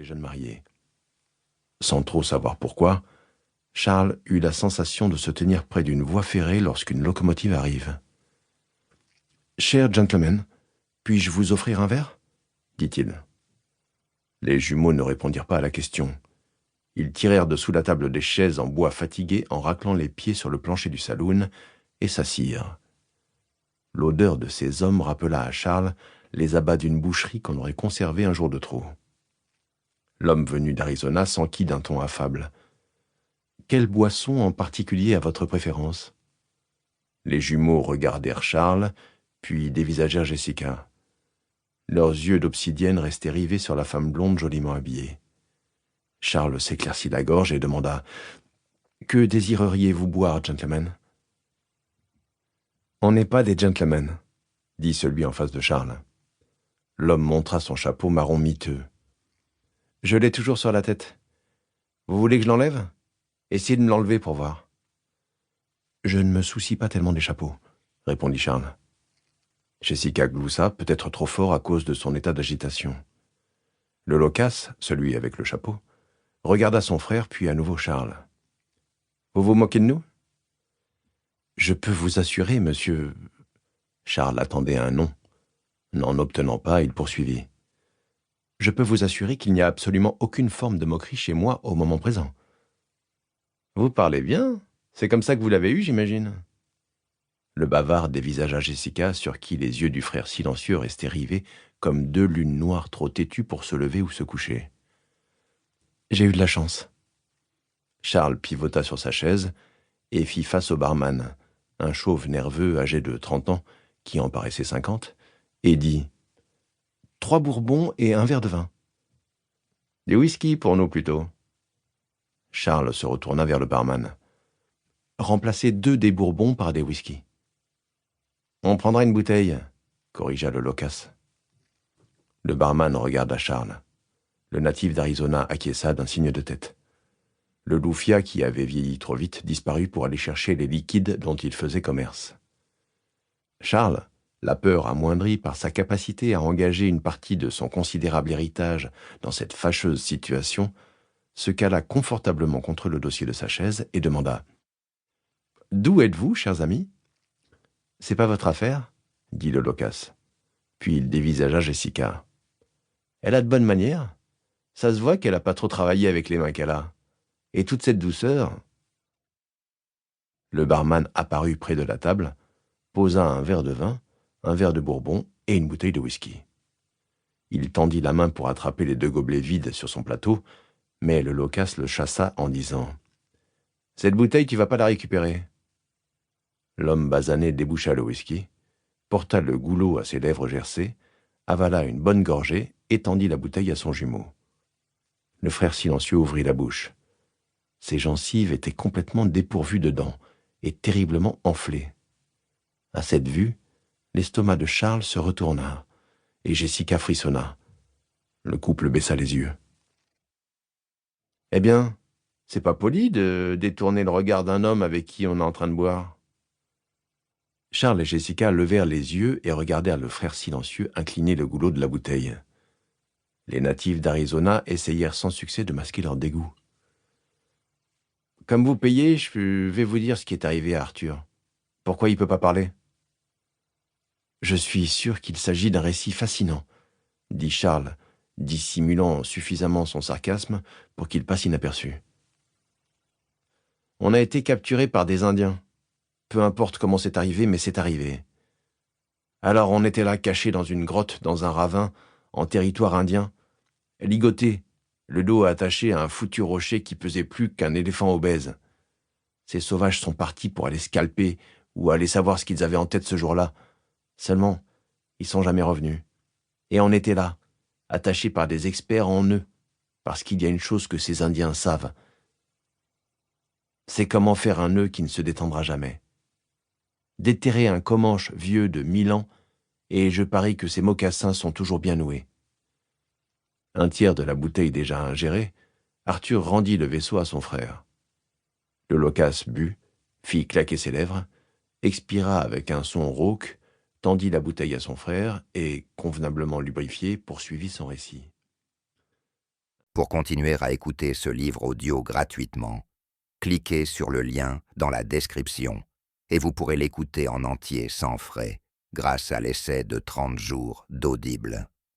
jeunes mariés. Sans trop savoir pourquoi, Charles eut la sensation de se tenir près d'une voie ferrée lorsqu'une locomotive arrive. « Cher gentleman, puis-je vous offrir un verre ?» dit-il. Les jumeaux ne répondirent pas à la question. Ils tirèrent de sous la table des chaises en bois fatiguées en raclant les pieds sur le plancher du saloon et s'assirent. L'odeur de ces hommes rappela à Charles les abats d'une boucherie qu'on aurait conservée un jour de trop. L'homme venu d'Arizona s'enquit d'un ton affable. « Quelle boisson en particulier a votre préférence ?» Les jumeaux regardèrent Charles, puis dévisagèrent Jessica. Leurs yeux d'obsidienne restaient rivés sur la femme blonde joliment habillée. Charles s'éclaircit la gorge et demanda « Que désireriez-vous boire, gentleman ?»« On n'est pas des gentlemen, » dit celui en face de Charles. L'homme montra son chapeau marron miteux. « Je l'ai toujours sur la tête. Vous voulez que je l'enlève ? Essayez de me l'enlever pour voir. »« Je ne me soucie pas tellement des chapeaux, » répondit Charles. Jessica gloussa, peut-être trop fort à cause de son état d'agitation. Le loquace, celui avec le chapeau, regarda son frère puis à nouveau Charles. « Vous vous moquez de nous ?»« Je peux vous assurer, monsieur... » Charles attendait un nom. N'en obtenant pas, il poursuivit. « Je peux vous assurer qu'il n'y a absolument aucune forme de moquerie chez moi au moment présent. »« Vous parlez bien. C'est comme ça que vous l'avez eu, j'imagine. » Le bavard dévisagea Jessica, sur qui les yeux du frère silencieux restaient rivés comme deux lunes noires trop têtues pour se lever ou se coucher. « J'ai eu de la chance. » Charles pivota sur sa chaise et fit face au barman, un chauve nerveux âgé de 30 ans, qui en paraissait 50, et dit « 3 bourbons et un verre de vin. »« Des whisky pour nous, plutôt. » Charles se retourna vers le barman. « Remplacez 2 des bourbons par des whisky. »« On prendra une bouteille, » corrigea le loquace. Le barman regarda Charles. Le natif d'Arizona acquiesça d'un signe de tête. Le loufia, qui avait vieilli trop vite, disparut pour aller chercher les liquides dont il faisait commerce. Charles, la peur amoindrie par sa capacité à engager une partie de son considérable héritage dans cette fâcheuse situation, se cala confortablement contre le dossier de sa chaise et demanda « D'où êtes-vous, chers amis ?»« C'est pas votre affaire, » dit le loquace. Puis il dévisagea Jessica. « Elle a de bonnes manières. Ça se voit qu'elle n'a pas trop travaillé avec les mains qu'elle a. Et toute cette douceur... » Le barman apparut près de la table, posa un verre de vin, un verre de bourbon et une bouteille de whisky. Il tendit la main pour attraper les 2 gobelets vides sur son plateau, mais le loquace le chassa en disant « Cette bouteille, tu vas pas la récupérer. » L'homme basané déboucha le whisky, porta le goulot à ses lèvres gercées, avala une bonne gorgée et tendit la bouteille à son jumeau. Le frère silencieux ouvrit la bouche. Ses gencives étaient complètement dépourvues de dents et terriblement enflées. À cette vue, l'estomac de Charles se retourna et Jessica frissonna. Le couple baissa les yeux. « Eh bien, c'est pas poli de détourner le regard d'un homme avec qui on est en train de boire. » Charles et Jessica levèrent les yeux et regardèrent le frère silencieux incliner le goulot de la bouteille. Les natifs d'Arizona essayèrent sans succès de masquer leur dégoût. « Comme vous payez, je vais vous dire ce qui est arrivé à Arthur. Pourquoi il ne peut pas parler ?»« Je suis sûr qu'il s'agit d'un récit fascinant, » dit Charles, dissimulant suffisamment son sarcasme pour qu'il passe inaperçu. « On a été capturés par des Indiens. Peu importe comment c'est arrivé, mais c'est arrivé. Alors on était là, cachés dans une grotte, dans un ravin, en territoire indien, ligotés, le dos attaché à un foutu rocher qui pesait plus qu'un éléphant obèse. Ces sauvages sont partis pour aller scalper ou aller savoir ce qu'ils avaient en tête ce jour-là. Seulement, ils sont jamais revenus. Et on était là, attachés par des experts en nœuds, parce qu'il y a une chose que ces Indiens savent. C'est comment faire un nœud qui ne se détendra jamais. Déterrer un comanche vieux de 1000 ans, et je parie que ses mocassins sont toujours bien noués. » Un tiers de la bouteille déjà ingérée, Arthur rendit le vaisseau à son frère. Le loquace but, fit claquer ses lèvres, expira avec un son rauque, tendit la bouteille à son frère et, convenablement lubrifié, poursuivit son récit. Pour continuer à écouter ce livre audio gratuitement, cliquez sur le lien dans la description et vous pourrez l'écouter en entier sans frais grâce à l'essai de 30 jours d'Audible.